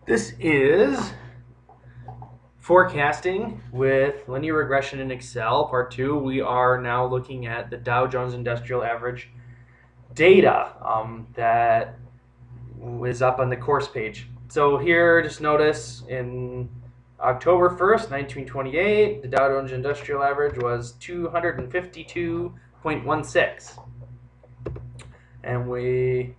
This is forecasting with linear regression in Excel, part 2. We are now looking at the Dow Jones Industrial Average data that is up on the course page. So here, just notice in October 1st, 1928, the Dow Jones Industrial Average was 252.16. And we'll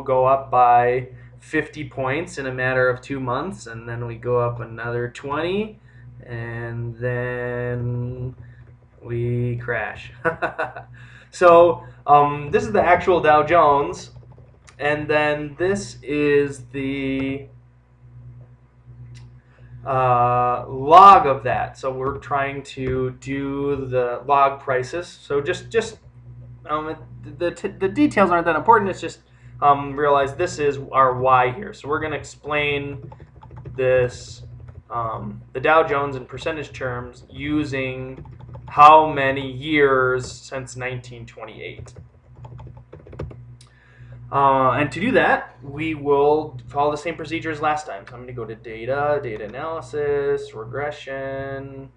go up by 50 points in a matter of 2 months, and then we go up another 20, and then we crash. So this is the actual Dow Jones, and then this is the log of that. So we're trying to do the log prices. So just the details aren't that important. It's just realize this is our Y here. So we're going to explain this, the Dow Jones in percentage terms using how many years since 1928. And to do that, we will follow the same procedure as last time. So I'm going to go to data, data analysis, regression.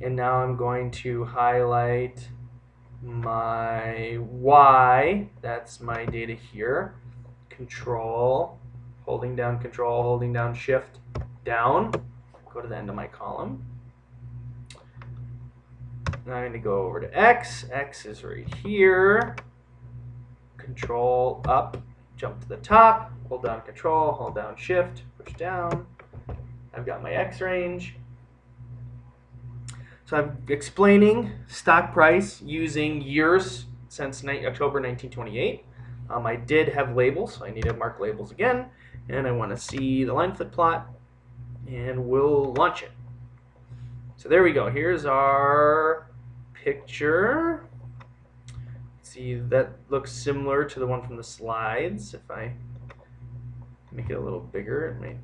And now I'm going to highlight my Y, that's my data here. Control, holding down shift, down, go to the end of my column. Now I'm going to go over to X. X is right here. Control up, jump to the top, hold down control, hold down shift, push down. I've got my X range. So I'm explaining stock price using years since October 1928. I did have labels, so I need to mark labels again. And I want to see the line foot plot, and we'll launch it. So there we go. Here's our picture. See, that looks similar to the one from the slides. If I make it a little bigger, it may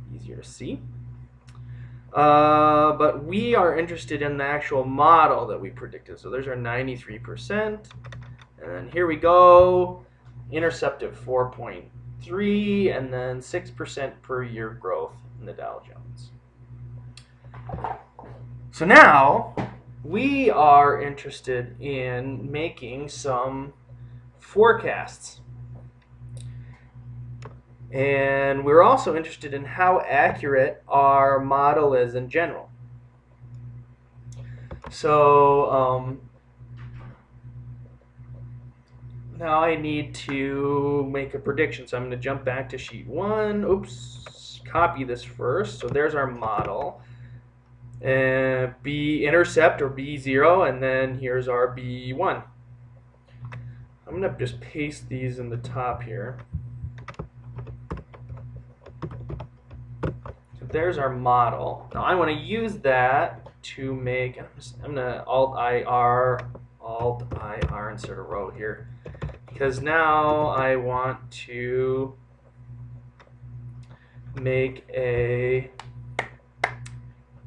be easier to see. But we are interested in the actual model that we predicted. So there's our 93%. And then here we go. Intercept of 4.3 and then 6% per year growth in the Dow Jones. So now we are interested in making some forecasts. And we're also interested in how accurate our model is in general. So now I need to make a prediction. So I'm going to jump back to sheet 1. Oops, copy this first. So there's our model. B intercept or B0, and then here's our B1. I'm going to just paste these in the top here. So there's our model. Now I want to use that to make, I'm going to Alt-IR, insert a row here. Because now I want to make a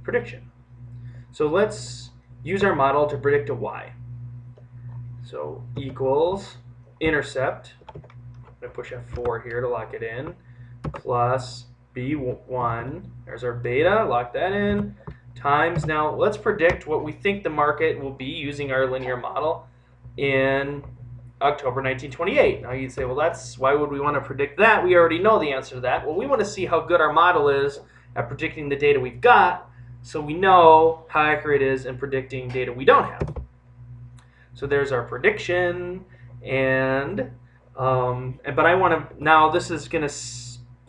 prediction. So let's use our model to predict a Y. So equals intercept, I'm going to push F4 here to lock it in, plus B1, there's our beta, lock that in, times, now let's predict what we think the market will be using our linear model in October 1928. Now you'd say, well, why would we want to predict that? We already know the answer to that. Well, we want to see how good our model is at predicting the data we've got, so we know how accurate it is in predicting data we don't have. So there's our prediction, but I want to, now this is going to,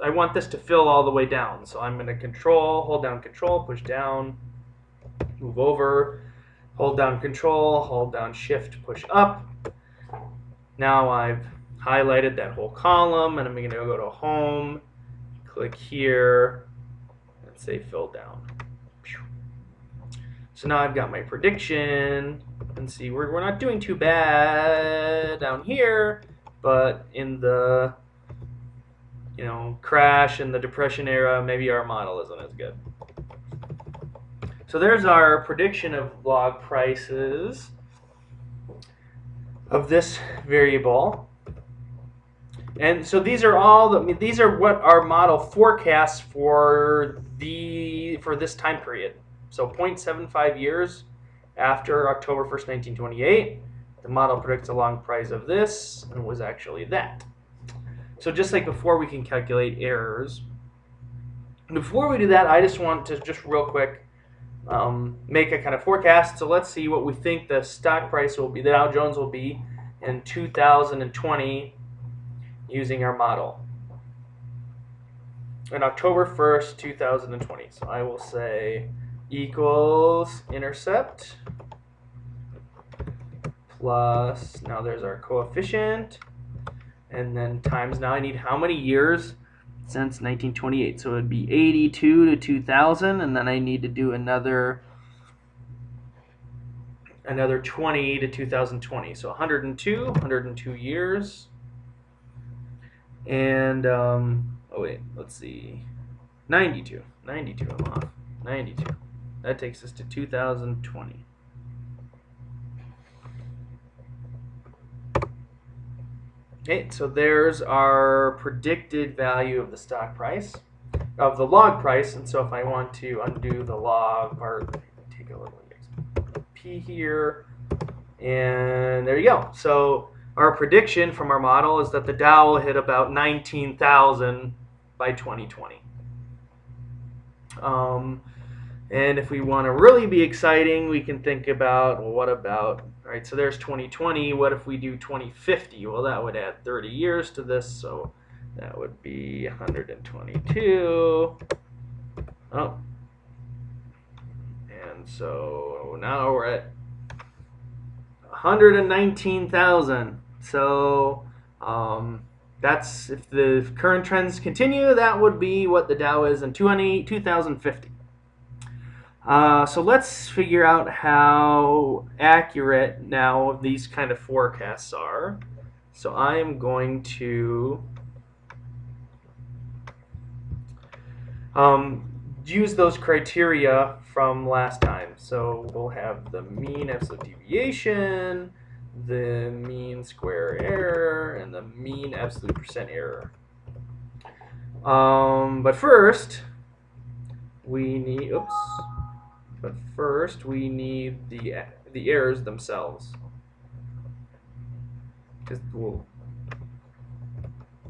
I want this to fill all the way down. So I'm going to hold down control, push down, move over, hold down control, hold down shift, push up. Now I've highlighted that whole column, and I'm going to go to home, click here, and say fill down. So now I've got my prediction, and see we're not doing too bad down here, but in the crash and the depression era, maybe our model isn't as good. So there's our prediction of log prices of this variable. And so these are these are what our model forecasts for this time period. So 0.75 years after October 1st, 1928, the model predicts a long price of this, and it was actually that. So just like before, we can calculate errors. Before we do that, I just want to just real quick make a kind of forecast. So let's see what we think the stock price will be, the Dow Jones will be in 2020 using our model. On October 1st, 2020. So I will say equals intercept plus, now there's our coefficient, and then times, now I need how many years since 1928. So it would be 82 to 2000, and then I need to do another 20 to 2020. So 102 years. And, oh wait, let's see, 92, I'm off, 92. That takes us to 2020. Okay, so there's our predicted value of the stock price, of the log price. And so if I want to undo the log part, take a little P here, and there you go. So our prediction from our model is that the Dow will hit about 19,000 by 2020. And if we want to really be exciting, we can think about, well, what about, all right, so there's 2020. What if we do 2050? Well, that would add 30 years to this, so that would be 122. Oh. And so now we're at 119,000. So that's, if the current trends continue, that would be what the Dow is in 2050. So let's figure out how accurate now these kind of forecasts are. So I'm going to use those criteria from last time. So we'll have the mean absolute deviation, the mean square error, and the mean absolute percent error. But first we need, the errors themselves.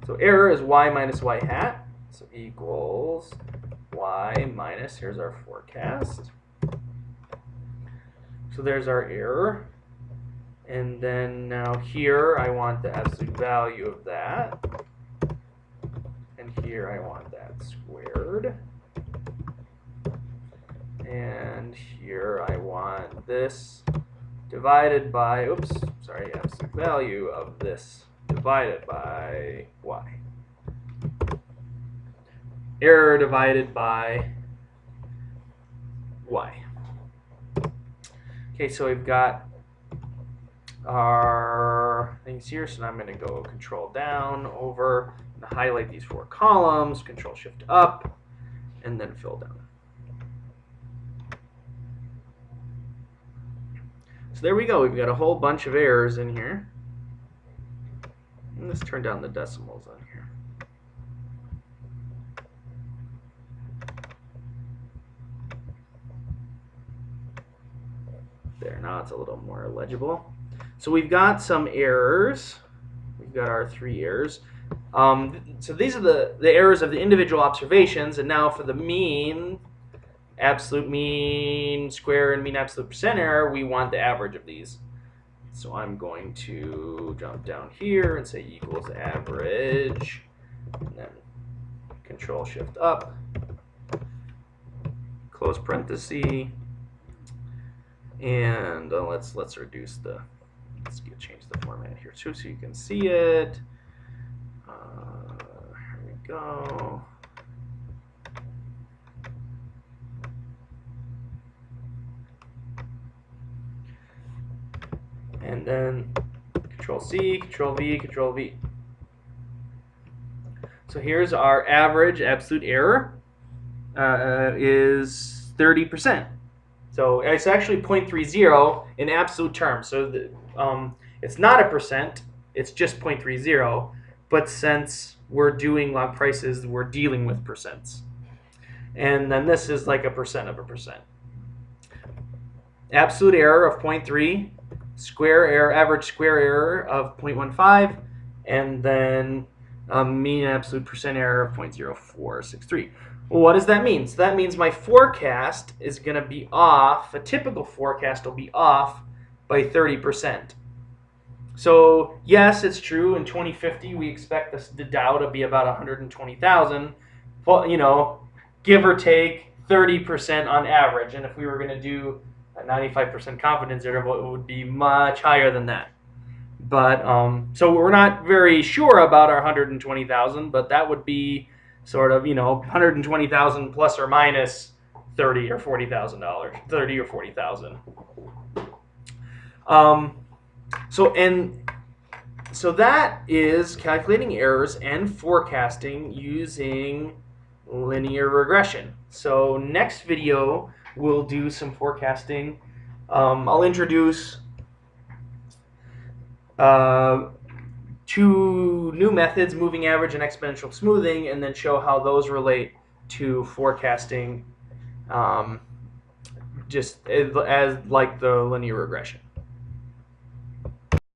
So error is y minus y hat, so equals y minus, here's our forecast. So there's our error. And then now here I want the absolute value of that. And here I want that squared. And here I want this divided by, absolute value of this divided by y. Error divided by y. Okay, so we've got our things here, so now I'm going to go control down over and highlight these 4 columns, control shift up, and then fill down. So there we go, we've got a whole bunch of errors in here. And let's turn down the decimals on here. There, now it's a little more legible. So we've got some errors. We've got our 3 errors. So these are the errors of the individual observations, and now for the mean, absolute mean square, and mean absolute percent error, we want the average of these. So I'm going to jump down here and say equals average, and then control shift up, close parenthesis, and let's reduce the, change the format here too so you can see it. Here we go. And then Control C, Control V, Control V. So here's our average absolute error is 30%. So it's actually 0.30 in absolute terms. So it's not a percent, it's just 0.30. but since we're doing log prices, we're dealing with percents. And then this is like a percent of a percent. Absolute error of 0.3, square error, average square error of 0.15, and then mean absolute percent error of 0.0463. Well, what does that mean? So that means my forecast is going to be off. A typical forecast will be off by 30%. So yes, it's true. In 2050, we expect the Dow to be about 120,000. But give or take 30% on average. And if we were going to do a 95% confidence interval, it would be much higher than that. But so we're not very sure about our 120,000, but that would be sort of 120,000 plus or minus $30,000 or $40,000, 30 or 40,000. So that is calculating errors and forecasting using linear regression. So next video we'll do some forecasting. I'll introduce two new methods, moving average and exponential smoothing, and then show how those relate to forecasting, just as like the linear regression.